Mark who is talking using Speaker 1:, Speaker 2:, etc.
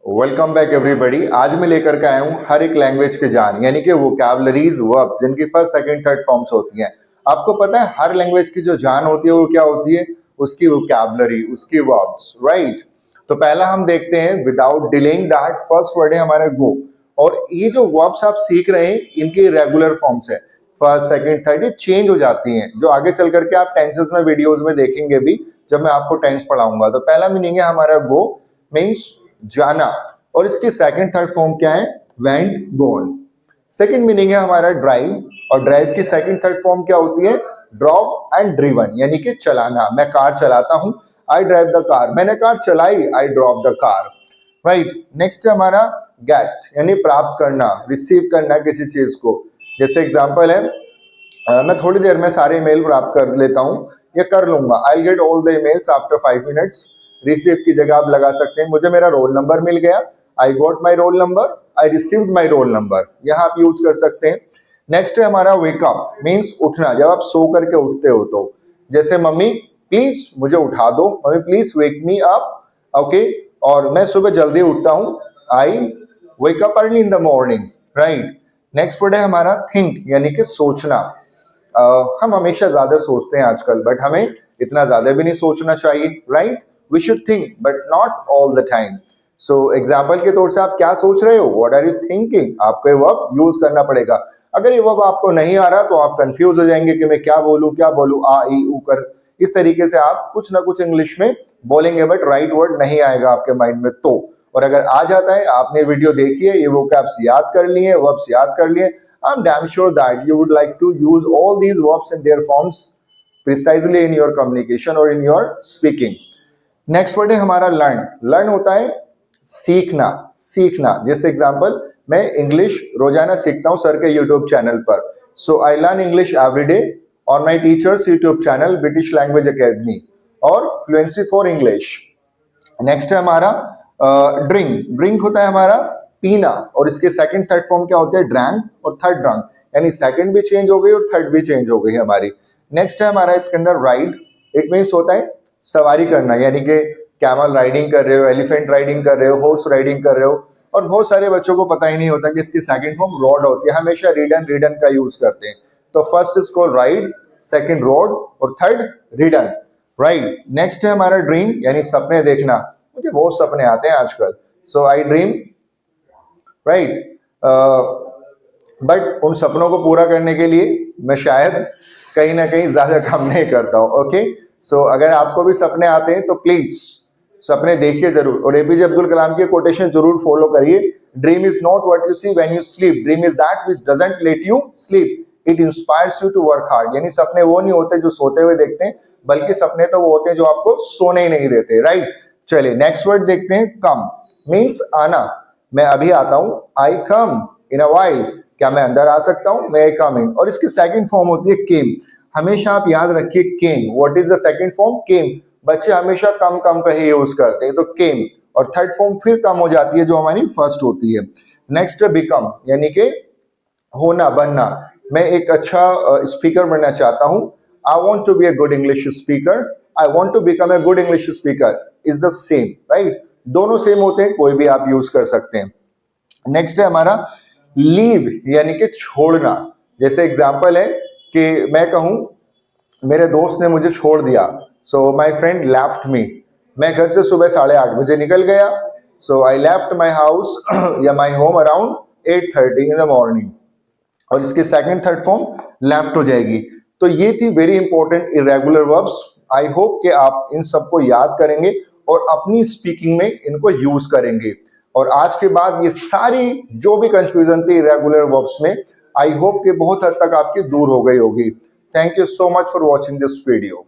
Speaker 1: Welcome back everybody. आज मैं लेकर के आया हूँ हर एक लैंग्वेज के जान यानी कि वोकैबुलरीज वर्ब जिनकी फर्स्ट सेकंड थर्ड फॉर्म्स होती हैं। आपको पता है हर लैंग्वेज की जो जान होती है वो क्या होती है? उसकी वोकैबुलरी, उसकी वर्ब्स, राइट। तो पहला हम देखते हैं without delaying that. First word है हमारा गो, और ये जो वर्ब्स आप सीख रहे हैं इनकी रेगुलर फॉर्म्स है, फर्स्ट सेकंड थर्ड, ये चेंज हो जाती हैं जो आगे चल करके आप टेंसेस में वीडियोस में देखेंगे भी जब मैं आपको टेंस पढ़ाऊंगा। तो पहला मीनिंग है हमारा गो मीन्स जाना, और इसकी सेकंड थर्ड फॉर्म क्या है? वेंट, गोन। सेकंड मीनिंग है हमारा ड्राइव, और ड्राइव की सेकंड थर्ड फॉर्म क्या होती है? ड्रॉप एंड ड्रिवन, यानी कि चलाना। मैं कार चलाता हूं, आई ड्राइव द कार। मैंने कार चलाई, I drop the car, right. Next है हमारा गेट, यानी प्राप्त करना, रिसीव करना किसी चीज को। जैसे एग्जांपल है मैं थोड़ी देर में सारे ईमेल प्राप्त कर लेता हूं या कर लूंगा। I get all the emails after 5 minutes. Receive की जगह आप लगा सकते हैं मुझे मेरा रोल नंबर मिल गया, I got my roll number, I received my roll number, यहां आप यूज कर सकते हैं। नेक्स्ट है हमारा वेकअप मीन्स उठना, जब आप सो करके उठते हो तो। जैसे मम्मी प्लीज मुझे उठा दो, mummy please wake me up, okay. और मैं सुबह जल्दी उठता हूं, I wake up early in the morning, right. Next word है हमारा थिंक, यानी कि सोचना। हम हमेशा ज्यादा सोचते हैं आजकल, बट हमें इतना ज्यादा भी नहीं सोचना चाहिए, right. We should think but not all the time. So example के तौर से आप क्या सोच रहे हो? What are you thinking? आपको ये वर्ब यूज करना पड़ेगा। अगर ये वर्ब आपको नहीं आ रहा तो आप कंफ्यूज हो जाएंगे कि मैं क्या बोलूं, आ ई ऊ कर। इस तरीके से आप कुछ ना कुछ इंग्लिश में बोलेंगे, बट राइट वर्ड नहीं आएगा आपके माइंड में। तो और अगर आ जाता है, आपने वीडियो देखी है, ये वोकैब्स याद कर लिए, वर्ब्स याद कर लिए, I am damn sure that you would like to use all these verbs in their forms precisely in your communication or in your speaking. Next word है हमारा लर्न। लर्न होता है सीखना, सीखना। जैसे एग्जांपल मैं इंग्लिश रोजाना सीखता हूं सर के यूट्यूब चैनल पर। So I learn English every day on my teachers YouTube channel British Language Academy और फ्लुएंसी फॉर इंग्लिश। नेक्स्ट है हमारा ड्रिंक। ड्रिंक होता है हमारा पीना, और इसके सेकंड थर्ड फॉर्म क्या होते हैं? ड्रैंक और थर्ड ड्रंक, यानी सेकंड भी चेंज हो गई और थर्ड भी चेंज हो गई हमारी। नेक्स्ट है हमारा इसके अंदर राइड। इट मीन्स होता है सवारी करना, यानी कि कैमल राइडिंग कर रहे हो, एलिफेंट राइडिंग कर रहे हो, हॉर्स राइडिंग कर रहे हो। और बहुत सारे बच्चों को पता ही नहीं होता कि इसकी सेकंड फॉर्म रोड होती है। हमेशा रिडन रिडन का यूज करते हैं। तो first is called ride, second road और थर्ड रिडन, राइट। नेक्स्ट है हमारा ड्रीम, यानी सपने देखना। मुझे बहुत सपने आते हैं आजकल, सो आई ड्रीम, राइट। बट उन सपनों को पूरा करने के लिए मैं शायद कहीं ना कहीं ज्यादा काम नहीं करता हूं, ओके। सो अगर आपको भी सपने आते हैं तो प्लीज सपने देखिए जरूर, और एपीजे अब्दुल कलाम की कोटेशन जरूर फॉलो करिए। Dream is not what you see when you sleep, dream is that which doesn't let you sleep, it inspires you to work hard. यानी सपने वो नहीं होते जो सोते हुए देखते हैं, बल्कि सपने तो वो होते हैं जो आपको सोने ही नहीं देते, राइट। चलिए नेक्स्ट वर्ड देखते हैं। कम मीन्स आना। मैं अभी आता हूं, आई कम इन अ व्हाइल। क्या मैं अंदर आ सकता हूं? मैं कम इन। और इसकी सेकंड फॉर्म होती है केम। हमेशा आप याद रखिए came. What is the second form? Came. बच्चे हमेशा कम कम का ही यूज करते हैं, तो केम। और थर्ड फॉर्म फिर कम हो जाती है जो हमारी फर्स्ट होती है। नेक्स्ट है बिकम, यानी कि होना, बनना। मैं एक अच्छा स्पीकर बनना चाहता हूं, I want to be a good English speaker, I want to become a good English speaker, is the same, right. दोनों सेम होते हैं, कोई भी आप यूज कर सकते हैं। नेक्स्ट है हमारा लीव, यानी कि छोड़ना। जैसे एग्जांपल है कि मैं कहूं मेरे दोस्त ने मुझे छोड़ दिया, so my friend left me. मैं घर से सुबह 8:30 बजे निकल गया, सो आई लेफ्ट माय हाउस या my home around 8:30 in the morning. और इसकी सेकंड थर्ड फॉर्म लेफ्ट हो जाएगी। तो ये थी very important irregular verbs. I hope कि आप इन सबको याद करेंगे और अपनी स्पीकिंग में इनको यूज करेंगे। और आज के बाद ये सारी जो भी कंफ्यूजन थी इरेगुलर वर्ब्स में, आई होप कि बहुत हद तक आपकी दूर हो गई होगी। Thank you so much for watching this video.